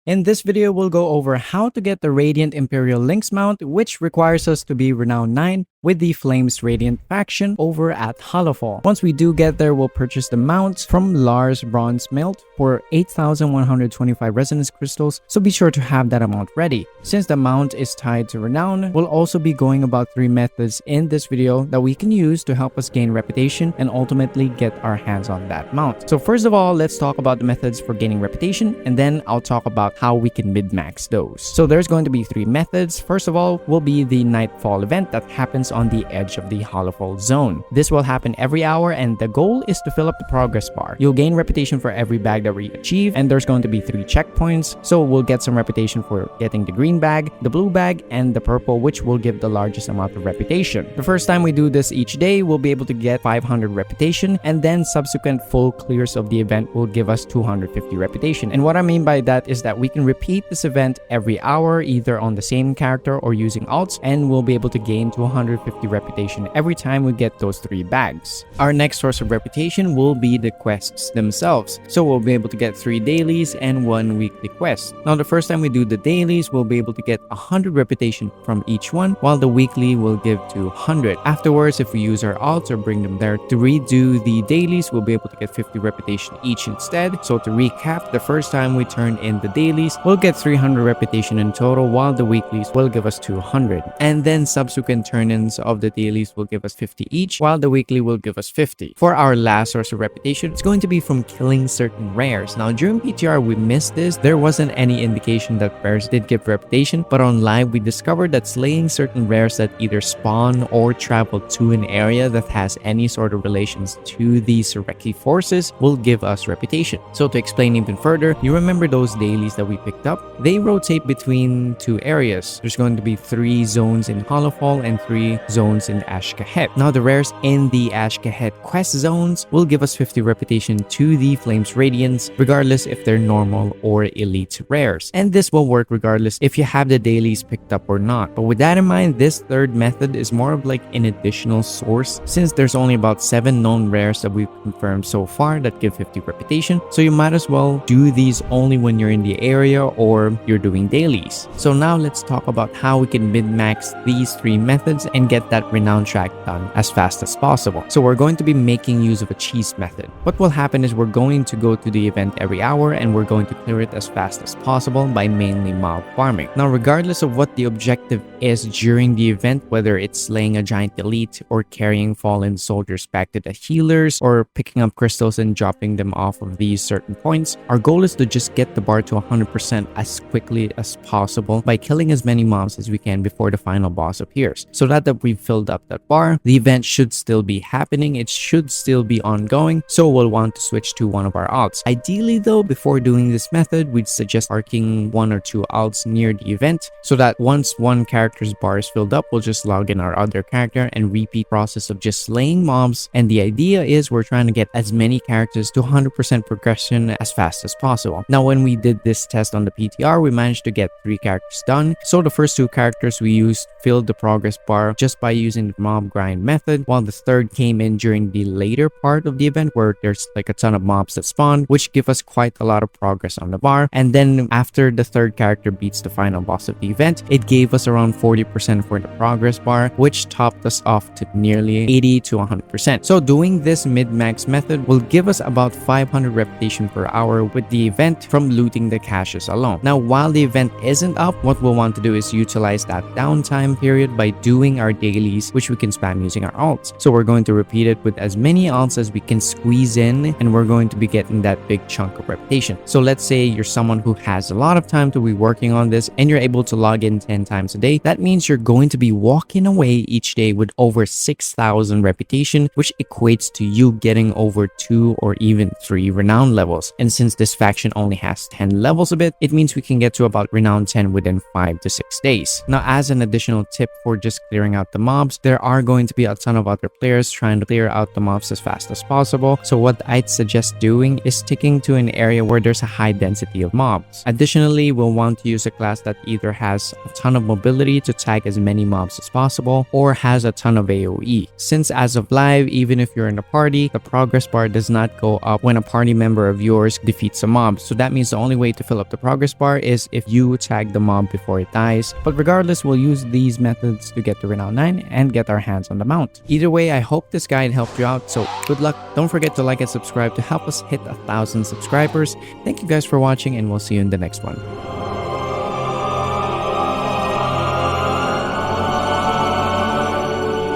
In this video, we'll go over how to get the Radiant Imperial Lynx mount, which requires us to be Renown 9 with the Flames Radiant faction over at Hollowfall. Once we do get there, we'll purchase the mounts from Lars Bronze Melt for 8,125 resonance crystals, so be sure to have that amount ready. Since the mount is tied to Renown, we'll also be going about 3 methods in this video that we can use to help us gain reputation and ultimately get our hands on that mount. So first of all, let's talk about the methods for gaining reputation, and then I'll talk about how we can mid-max those. So there's going to be 3 methods. First of all will be the Nightfall event that happens on the edge of the Hollowfall zone. This will happen every hour, and the goal is to fill up the progress bar. You'll gain reputation for every bag that we achieve, and there's going to be 3 checkpoints, so we'll get some reputation for getting the green bag, the blue bag, and the purple, which will give the largest amount of reputation. The first time we do this each day, we'll be able to get 500 reputation, and then subsequent full clears of the event will give us 250 reputation. And what I mean by that is that we can repeat this event every hour, either on the same character or using alts, and we'll be able to gain 250 reputation every time we get those 3 bags. Our next source of reputation will be the quests themselves, so we'll be able to get 3 dailies and 1 weekly quest. Now the first time we do the dailies, we'll be able to get 100 reputation from each one, while the weekly will give 200. Afterwards, if we use our alts or bring them there to redo the dailies, we'll be able to get 50 reputation each instead. So to recap, the first time we turn in the dailies, we'll get 300 reputation in total, while the weeklies will give us 200. And then subsequent turn-ins of the dailies will give us 50 each, while the weekly will give us 50. For our last source of reputation, it's going to be from killing certain rares. Now during PTR, we missed this. There wasn't any indication that rares did give reputation, but on live, we discovered that slaying certain rares that either spawn or travel to an area that has any sort of relations to the Sureki forces will give us reputation. So to explain even further, you remember those dailies that we picked up? They rotate between 2 areas. There's going to be 3 zones in Hollowfall and 3 zones in Ashkahet. Now the rares in the Ashkahet quest zones will give us 50 reputation to the Flames Radiance, regardless if they're normal or elite rares. And this will work regardless if you have the dailies picked up or not. But with that in mind, this third method is more of like an additional source, since there's only about 7 known rares that we've confirmed so far that give 50 reputation. So you might as well do these only when you're in the area or you're doing dailies. So now let's talk about how we can min-max these 3 methods and get that renown track done as fast as possible. So we're going to be making use of a cheese method. What will happen is we're going to go to the event every hour, and we're going to clear it as fast as possible by mainly mob farming. Now regardless of what the objective is during the event, whether it's slaying a giant elite or carrying fallen soldiers back to the healers or picking up crystals and dropping them off of these certain points, our goal is to just get the bar to 100% as quickly as possible by killing as many mobs as we can before the final boss appears. So that we've filled up that bar, the event should still be happening, it should still be ongoing, so we'll want to switch to one of our alts. Ideally though, before doing this method, we'd suggest parking 1 or 2 alts near the event, so that once one character's bar is filled up, we'll just log in our other character and repeat process of just slaying mobs. And the idea is we're trying to get as many characters to 100% progression as fast as possible. Now when we did this test on the PTR, we managed to get 3 characters done. So the first 2 characters we used filled the progress bar just by using the mob grind method, while the third came in during the later part of the event where there's like a ton of mobs that spawn, which give us quite a lot of progress on the bar. And then after the third character beats the final boss of the event, it gave us around 40% for the progress bar, which topped us off to nearly 80 to 100%. So doing this mid-max method will give us about 500 reputation per hour with the event from looting the caches alone. Now while the event isn't up, what we'll want to do is utilize that downtime period by doing our dailies, which we can spam using our alts. So we're going to repeat it with as many alts as we can squeeze in, and we're going to be getting that big chunk of reputation. So let's say you're someone who has a lot of time to be working on this and you're able to log in 10 times a day. That means you're going to be walking away each day with over 6,000 reputation, which equates to you getting over 2 or even 3 renown levels. And since this faction only has 10 levels of it means we can get to about renown 10 within 5 to 6 days. Now as an additional tip for just clearing out out the mobs, there are going to be a ton of other players trying to clear out the mobs as fast as possible. So what I'd suggest doing is sticking to an area where there's a high density of mobs. Additionally, we'll want to use a class that either has a ton of mobility to tag as many mobs as possible or has a ton of AoE. Since as of live, even if you're in a party, the progress bar does not go up when a party member of yours defeats a mob. So that means the only way to fill up the progress bar is if you tag the mob before it dies. But regardless, we'll use these methods to get to Renown 9 and get our hands on the mount. Either way, I hope this guide helped you out, so good luck. Don't forget to like and subscribe to help us hit 1,000 subscribers. Thank you guys for watching, and we'll see you in the next one.